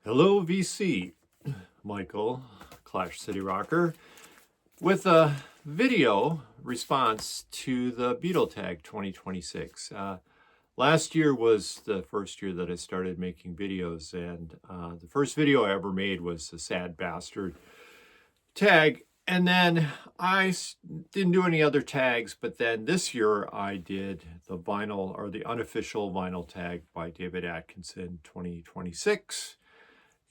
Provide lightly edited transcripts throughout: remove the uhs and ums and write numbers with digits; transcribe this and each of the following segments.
Hello, VC. Michael, Clash City Rocker, with a video response to the Beatle Tag 2026. Last year was the first year that I started making videos, and the first video I ever made was the Sad Bastard tag. And then didn't do any other tags, but then this year I did the vinyl, or the unofficial vinyl tag by David Atkinson 2026.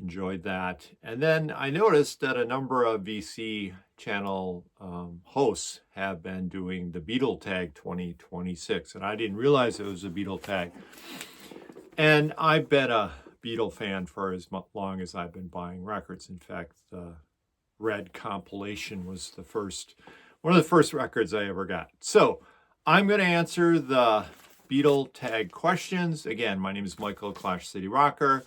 Enjoyed that. And then I noticed that a number of VC channel hosts have been doing the Beatle Tag 2026, and I didn't realize it was a Beatle Tag. And I've been a Beatle fan for as long as I've been buying records. In fact, the Red compilation was one of the first records I ever got. So I'm going to answer the Beatle Tag questions. Again, my name is Michael, Clash City Rocker.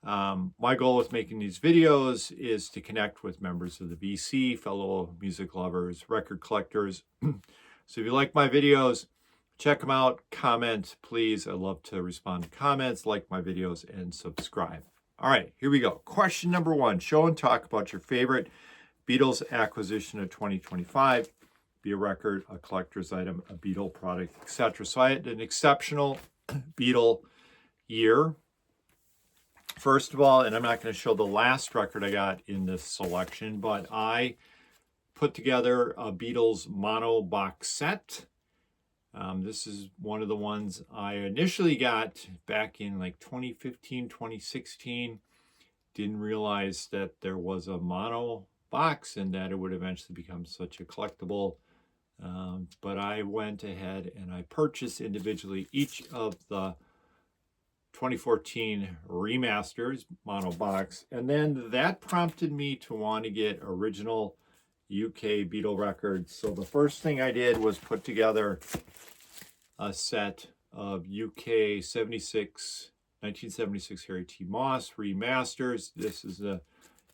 My goal with making these videos is to connect with members of the VC, fellow music lovers, record collectors. So if you like my videos, check them out, comment, please. I love to respond to comments, like my videos, and subscribe. All right, here we go. Question number 1, show and talk about your favorite Beatles acquisition of 2025. Be a record, a collector's item, a Beatle product, etc. So I had an exceptional Beatle year. First of all, and I'm not going to show the last record I got in this selection, but I put together a Beatles mono box set. This is one of the ones I initially got back in like 2015, 2016. Didn't realize that there was a mono box and that it would eventually become such a collectible. But I went ahead and I purchased individually each of the 2014 remasters mono box, and then that prompted me to want to get original UK Beatle records. So the first thing I did was put together a set of UK 1976 Harry T. Moss remasters. This is a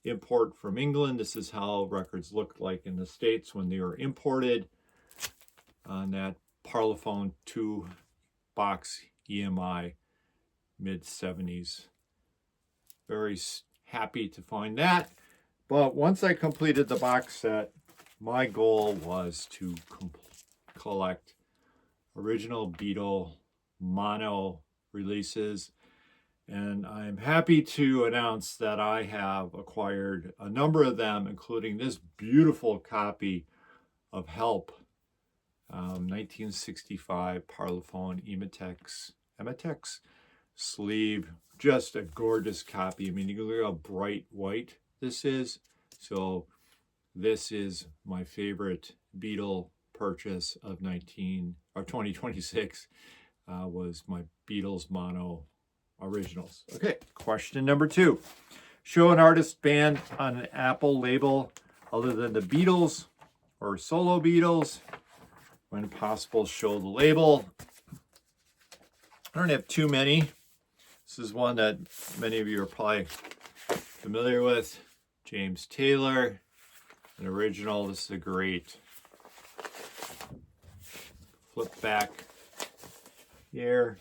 import from England. This is how records looked like in the States when they were imported on that Parlophone 2 box EMI mid-70s. Very happy to find that. But once I completed the box set, my goal was to collect original Beatle mono releases. And I'm happy to announce that I have acquired a number of them, including this beautiful copy of Help, 1965 Parlophone Ematex sleeve. Just a gorgeous copy. I mean, you can look how bright white this is. So this is my favorite Beatle purchase of 2026. Was my Beatles mono originals. Okay, question number 2. Show an artist band on an Apple label other than the Beatles or solo Beatles. When possible, show the label. I don't have too many. This is one that many of you are probably familiar with. James Taylor, an original. This is a great flip back here.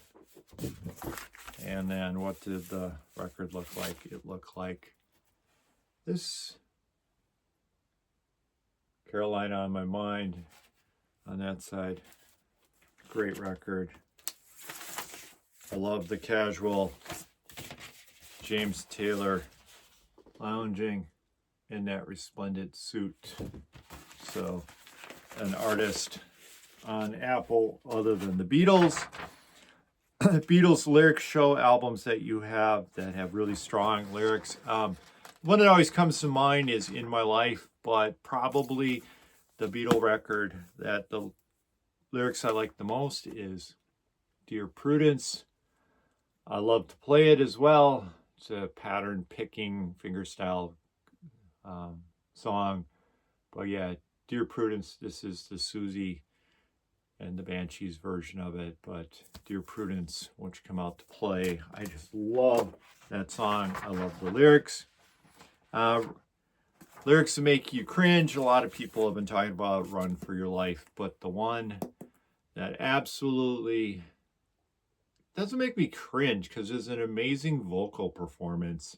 And then what did the record look like? It looked like this. Carolina on My Mind on that side. Great record. I love the casual James Taylor lounging in that resplendent suit. So an artist on Apple other than the Beatles. Beatles lyrics show albums that you have that have really strong lyrics. One that always comes to mind is In My Life, but probably the Beatle record that the lyrics I like the most is Dear Prudence. I love to play it as well. It's a pattern picking fingerstyle song. But yeah, Dear Prudence, this is the Susie and the Banshees version of it. But Dear Prudence, won't you come out to play? I just love that song. I love the lyrics. Lyrics that make you cringe. A lot of people have been talking about Run for Your Life. But the one that absolutely doesn't make me cringe because there's an amazing vocal performance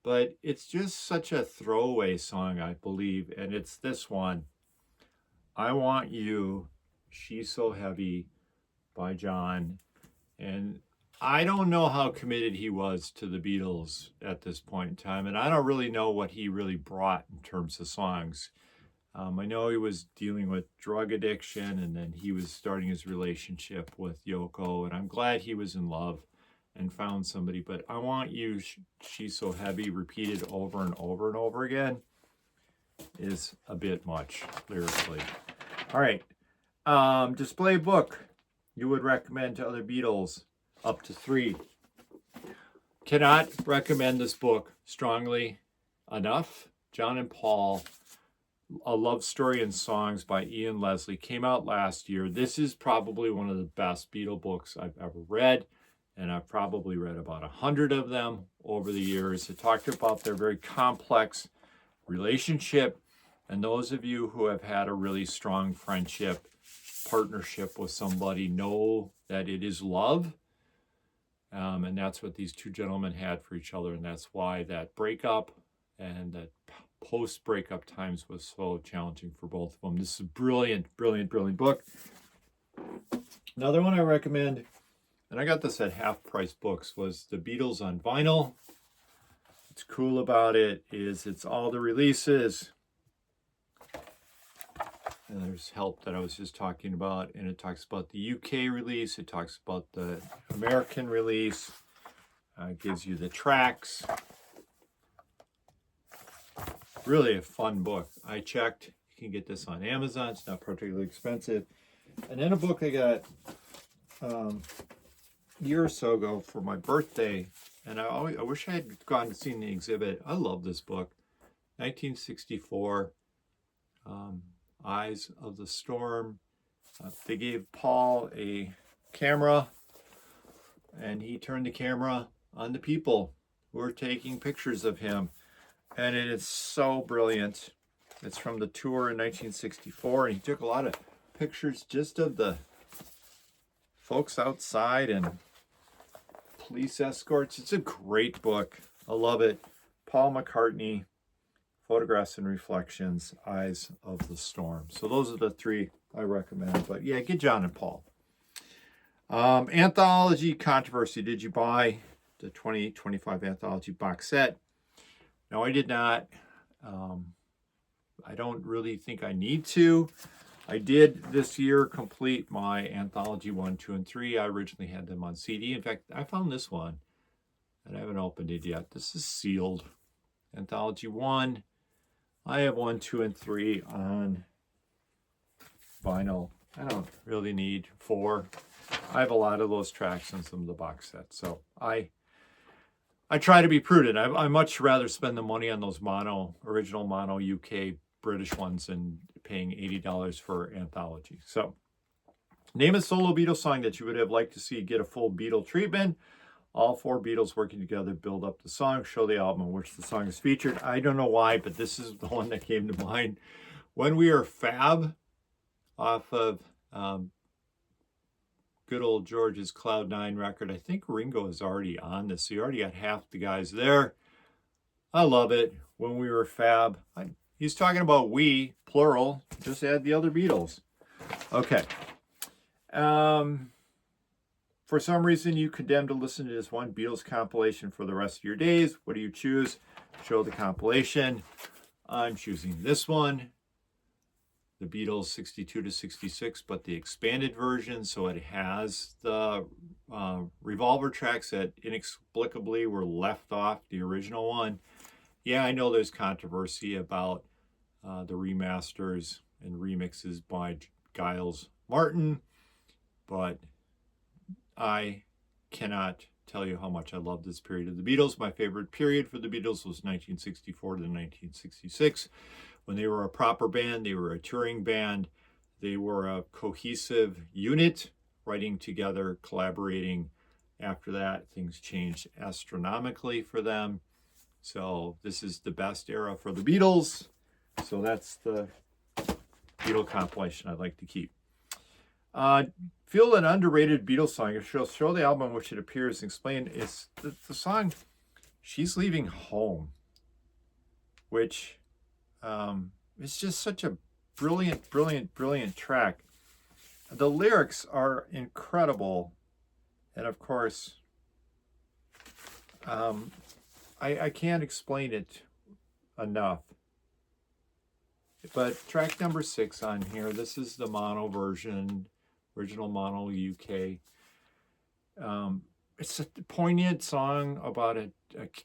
but it's just such a throwaway song, I believe. And it's this one, I Want You, She's So Heavy by John. And I don't know how committed he was to the Beatles at this point in time. And I don't really know what he really brought in terms of songs. I know he was dealing with drug addiction, and then he was starting his relationship with Yoko. And I'm glad he was in love and found somebody. But I Want You, She's So Heavy, repeated over and over and over again, is a bit much lyrically. All right. Display book you would recommend to other Beatles, up to 3. Cannot recommend this book strongly enough. John and Paul, A Love Story and Songs by Ian Leslie, came out last year. This is probably one of the best Beatle books I've ever read, and I've probably read about 100 of them over the years. It talked about their very complex relationship, and those of you who have had a really strong friendship, partnership with somebody know that it is love. And that's what these two gentlemen had for each other. And that's why that breakup and that post-breakup times was so challenging for both of them. This is a brilliant, brilliant, brilliant book. Another one I recommend, and I got this at Half Price Books, was The Beatles on Vinyl. What's cool about it is it's all the releases. And there's help that I was just talking about, and it talks about the UK release, it talks about the American release, it gives you the tracks. Really a fun book. I checked, you can get this on Amazon, it's not particularly expensive. And then a book I got a year or so ago for my birthday, and I wish I had gone to see the exhibit. I love this book. 1964. Eyes of the Storm. They gave Paul a camera, and he turned the camera on the people who were taking pictures of him. And it is so brilliant. It's from the tour in 1964, and he took a lot of pictures just of the folks outside and police escorts. It's a great book. I love it. Paul McCartney, Photographs and Reflections, Eyes of the Storm. So those are the 3 I recommend. But yeah, get John and Paul. Anthology Controversy. Did you buy the 2025 Anthology box set? No, I did not. I don't really think I need to. I did this year complete my Anthology 1, 2, and 3. I originally had them on CD. In fact, I found this one, and I haven't opened it yet. This is sealed. Anthology 1. I have 1, 2, and 3 on vinyl. I don't really need 4. I have a lot of those tracks in some of the box sets. So I try to be prudent. I much rather spend the money on those original mono UK British ones than paying $80 for Anthology. So name a solo Beatles song that you would have liked to see get a full Beatle treatment. All 4 Beatles working together build up the song, show the album in which the song is featured. I don't know why, but this is the one that came to mind. When We Were Fab, off of good old George's Cloud 9 record. I think Ringo is already on this, so you already got half the guys there. I love it. When We Were Fab. He's talking about we, plural, just add the other Beatles. Okay. For some reason, you condemn to listen to this one Beatles compilation for the rest of your days. What do you choose? Show the compilation. I'm choosing this one. The Beatles 62 to 66, but the expanded version. So it has the Revolver tracks that inexplicably were left off the original one. Yeah, I know there's controversy about the remasters and remixes by Giles Martin, but I cannot tell you how much I love this period of the Beatles. My favorite period for the Beatles was 1964 to 1966, when they were a proper band, they were a touring band, they were a cohesive unit, writing together, collaborating. After that, things changed astronomically for them. So this is the best era for the Beatles. So that's the Beatle compilation I'd like to keep. Feel an underrated Beatles song. Show the album in which it appears and explain. It's the song She's Leaving Home, which is just such a brilliant, brilliant, brilliant track. The lyrics are incredible. And of course, I can't explain it enough. But track number 6 on here, this is the mono version, original mono UK. It's a poignant song about a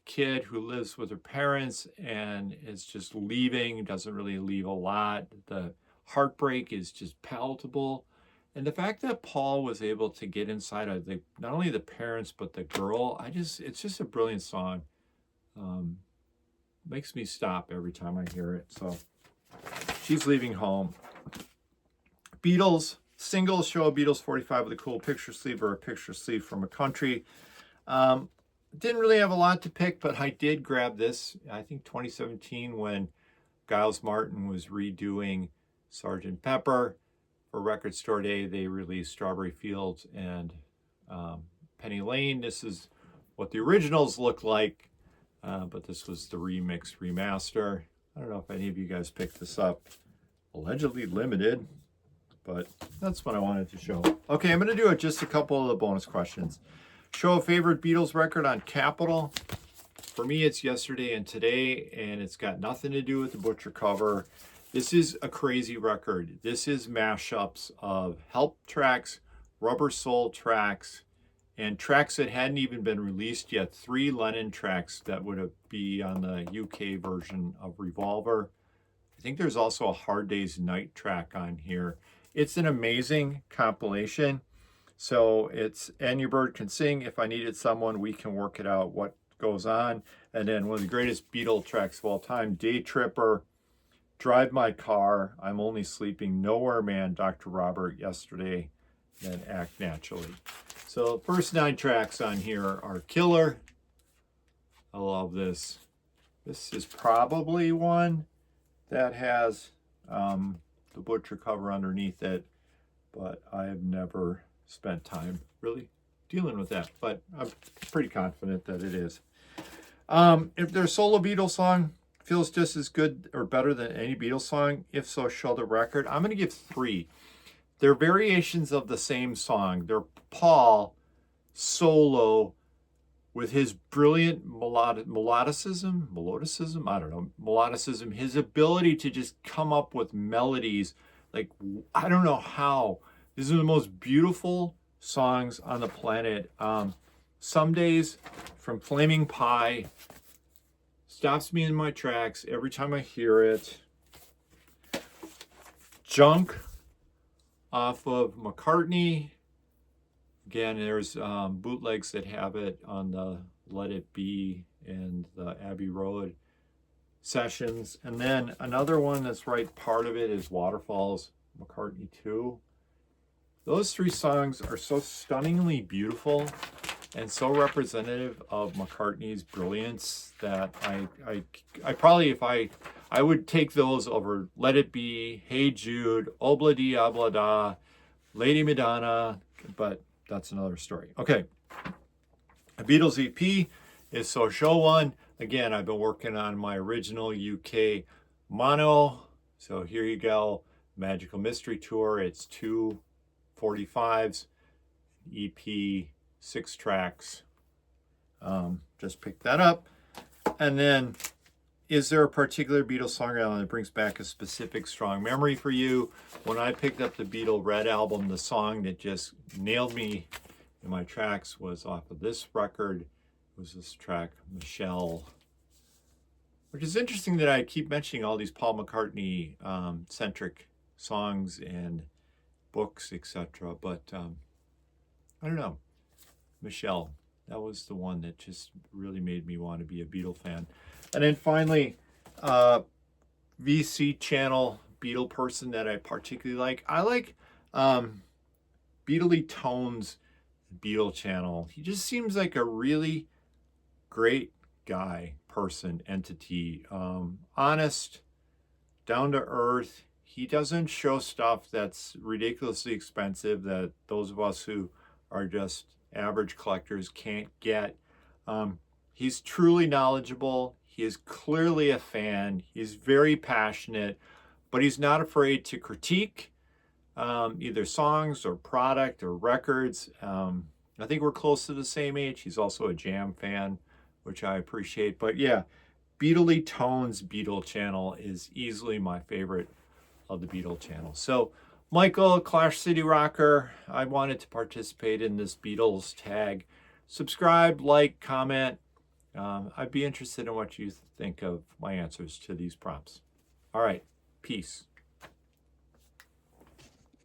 kid who lives with her parents and is just leaving, doesn't really leave a lot. The heartbreak is just palatable. And the fact that Paul was able to get inside of not only the parents, but the girl, it's just a brilliant song. Makes me stop every time I hear it. So She's Leaving Home. Beatles singles, show a Beatles 45 with a cool picture sleeve or a picture sleeve from a country. Didn't really have a lot to pick, but I did grab this, I think 2017, when Giles Martin was redoing Sgt. Pepper. For Record Store Day, they released Strawberry Fields and Penny Lane. This is what the originals look like, but this was the remix remaster. I don't know if any of you guys picked this up. Allegedly limited, but that's what I wanted to show. Okay, I'm going to do just a couple of the bonus questions. Show a favorite Beatles record on Capitol. For me, it's Yesterday and Today, and it's got nothing to do with the Butcher cover. This is a crazy record. This is mashups of Help tracks, Rubber Soul tracks, and tracks that hadn't even been released yet. 3 Lennon tracks that would be on the UK version of Revolver. I think there's also a Hard Day's Night track on here. It's an amazing compilation. So it's And Your Bird Can Sing, If I Needed Someone, We Can Work It Out, What Goes On. And then one of the greatest Beatle tracks of all time, Day Tripper, Drive My Car, I'm Only Sleeping, Nowhere Man, Dr. Robert, Yesterday, and Act Naturally. So the first 9 tracks on here are killer. I love this. This is probably one that has the Butcher cover underneath it, but I have never spent time really dealing with that, but I'm pretty confident that it is. If their solo Beatles song feels just as good or better than any Beatles song, if so, show the record. I'm going to give 3. They're variations of the same song. They're Paul solo with his brilliant melodicism, his ability to just come up with melodies like, I don't know how. These are the most beautiful songs on the planet. Some Days from Flaming Pie stops me in my tracks every time I hear it. Junk off of McCartney. Again, there's bootlegs that have it on the Let It Be and the Abbey Road sessions. And then another one that's right part of it is Waterfalls, McCartney 2. Those 3 songs are so stunningly beautiful and so representative of McCartney's brilliance that I probably, if I would take those over Let It Be, Hey Jude, Obla Di Obla Da, Lady Madonna, but that's another story. Okay, the Beatles EP is So Show One. Again, I've been working on my original UK mono, so here you go. Magical Mystery Tour, it's 2 45s, EP, 6 tracks. Just pick that up. And then, is there a particular Beatles song that brings back a specific strong memory for you? When I picked up the Beatle Red album, the song that just nailed me in my tracks was off of this record. It was this track, Michelle. Which is interesting that I keep mentioning all these Paul McCartney centric songs and books, etc. But I don't know. Michelle, that was the one that just really made me want to be a Beatle fan. And then finally, VC channel Beatle person that I particularly like. I like Beatley Tones Beatle channel. He just seems like a really great guy, person, entity. Honest, down to earth. He doesn't show stuff that's ridiculously expensive that those of us who are just average collectors can't get. He's truly knowledgeable. He is clearly a fan. He's very passionate, but he's not afraid to critique either songs or product or records. I think we're close to the same age. He's also a Jam fan, which I appreciate. But yeah, Beatley Tones Beatle channel is easily my favorite of the Beatle channels. So Michael, Clash City Rocker, I wanted to participate in this Beatles tag. Subscribe, like, comment. I'd be interested in what you think of my answers to these prompts. All right, peace.